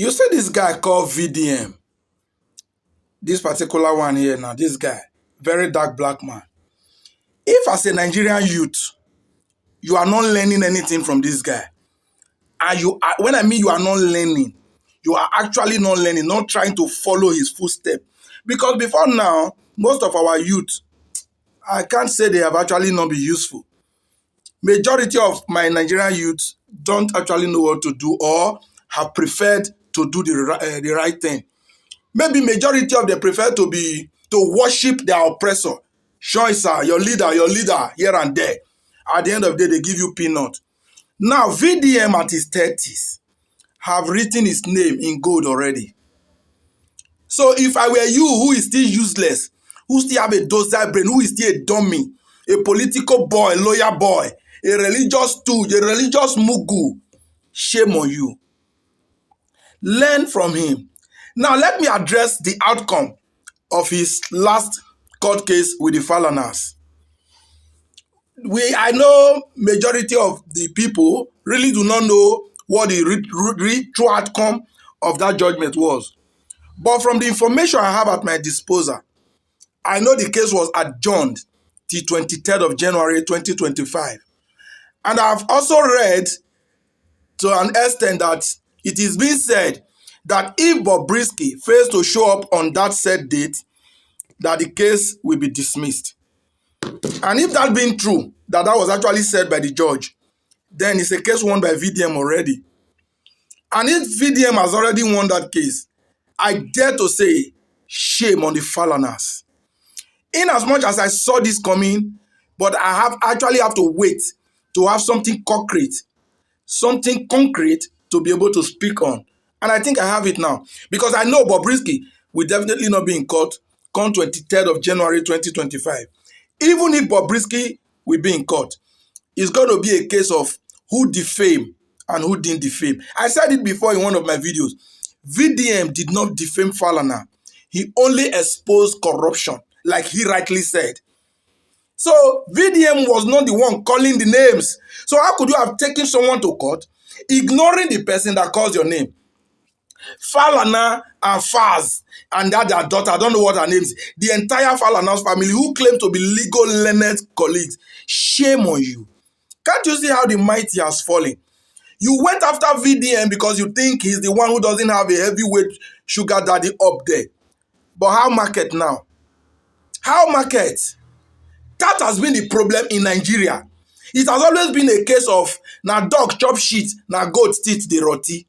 You see this guy called VDM, this particular one here now, this guy, very dark black man. If as a Nigerian youth, you are not learning anything from this guy, and you are, when I mean you are not learning, you are actually not learning, not trying to follow his footsteps. Because before now, most of our youth, I can't say they have actually not been useful. Majority of my Nigerian youth don't actually know what to do or have preferred to do the right thing. Maybe majority of them prefer to worship their oppressor. Sure, sir, your leader here and there. At the end of the day, they give you peanut. Now, VDM at his 30s have written his name in gold already. So if I were you, who is still useless, who still have a docile brain, who is still a dummy, a political boy, lawyer boy, a religious stooge, a religious mugu, shame on you. Learn from him. Now, let me address the outcome of his last court case with the Falanas. I know majority of the people really do not know what the true outcome of that judgment was. But from the information I have at my disposal, I know the case was adjourned till 23rd of January 2025. And I've also read to an extent that it is being said that if Bobrisky fails to show up on that set date, that the case will be dismissed. And if that being true, that was actually said by the judge, then it's a case won by VDM already. And if VDM has already won that case, I dare to say, shame on the Falanas. In as much as I saw this coming, but I actually have to wait to have something concrete to be able to speak on. And I think I have it now. Because I know Bobrisky will definitely not be in court come 23rd of January 2025. Even if Bobrisky will be in court, it's going to be a case of who defamed and who didn't defame. I said it before in one of my videos. VDM did not defame Falana. He only exposed corruption, like he rightly said. So VDM was not the one calling the names. So how could you have taken someone to court, ignoring the person that calls your name? Falana and Faz and that their daughter, I don't know what her name is, the entire Falana's family who claim to be legal learned colleagues. Shame on you. Can't you see how the mighty has fallen? You went after VDM because you think he's the one who doesn't have a heavyweight sugar daddy up there. But how market now? How market? That has been the problem in Nigeria. It has always been a case of na dog chop shit, na goat teeth the roti.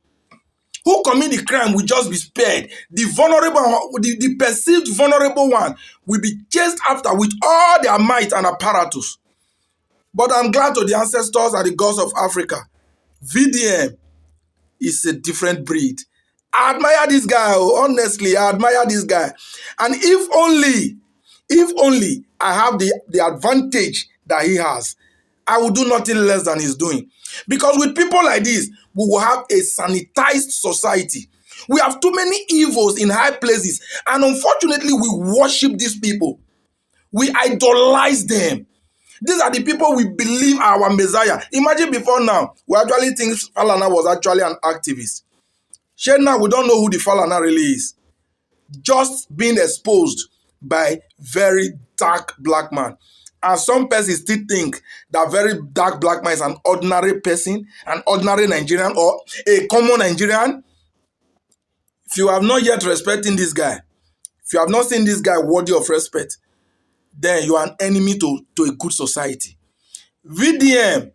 Who commit the crime will just be spared. The vulnerable, the perceived vulnerable one will be chased after with all their might and apparatus. But I'm glad to the ancestors and the gods of Africa. VDM is a different breed. I admire this guy, honestly, I admire this guy. And if only I have the advantage that he has, I will do nothing less than he's doing. Because with people like this, we will have a sanitized society. We have too many evils in high places. And unfortunately, we worship these people. We idolize them. These are the people we believe are our Messiah. Imagine before now, we actually think Falana was actually an activist. Now we don't know who the Falana really is. Just being exposed by very dark black man. And some persons still think that very dark black man is an ordinary person, an ordinary Nigerian or a common Nigerian. If you have not yet respecting this guy, if you have not seen this guy worthy of respect, then you are an enemy to a good society. VDM,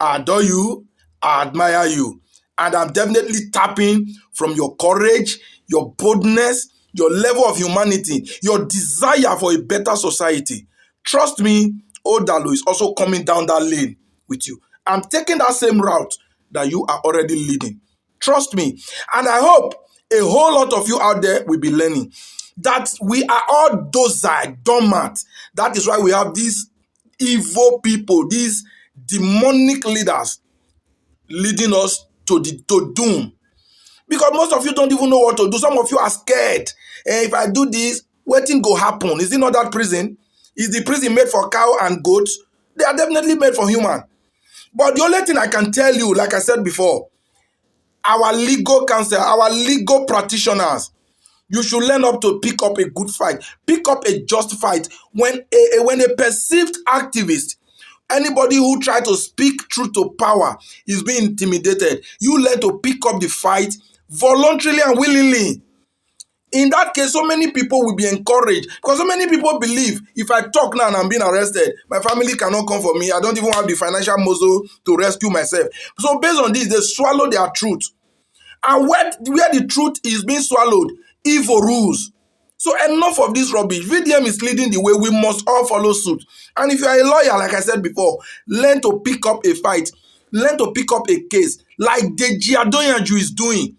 I adore you, I admire you, and I'm definitely tapping from your courage, your boldness, your level of humanity, your desire for a better society. Trust me, Odalo is also coming down that lane with you. I'm taking that same route that you are already leading. Trust me. And I hope a whole lot of you out there will be learning that we are all docile, dormant. That is why we have these evil people, these demonic leaders leading us to doom. Because most of you don't even know what to do. Some of you are scared. If I do this, what thing go happen? Is it not that prison? Is the prison made for cow and goats? They are definitely made for human. But the only thing I can tell you, like I said before, our legal counsel, our legal practitioners. You should learn up to pick up a good fight, pick up a just fight. When a perceived activist, anybody who try to speak truth to power, is being intimidated, you learn to pick up the fight voluntarily and willingly. In that case, so many people will be encouraged, because so many people believe if I talk now and I'm being arrested, my family cannot come for me. I don't even have the financial muscle to rescue myself. So based on this, they swallow their truth. And where the truth is being swallowed, evil rules. So enough of this rubbish. VDM is leading the way. We must all follow suit. And if you are a lawyer, like I said before, learn to pick up a fight. Learn to pick up a case like Deji Adoyanju is doing.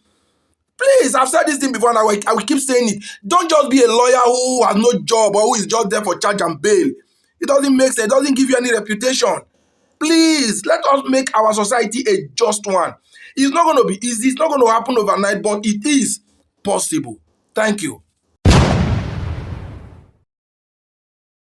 Please, I've said this thing before and I will keep saying it. Don't just be a lawyer who has no job or who is just there for charge and bail. It doesn't make sense. It doesn't give you any reputation. Please, let us make our society a just one. It's not going to be easy. It's not going to happen overnight, but it is possible. Thank you.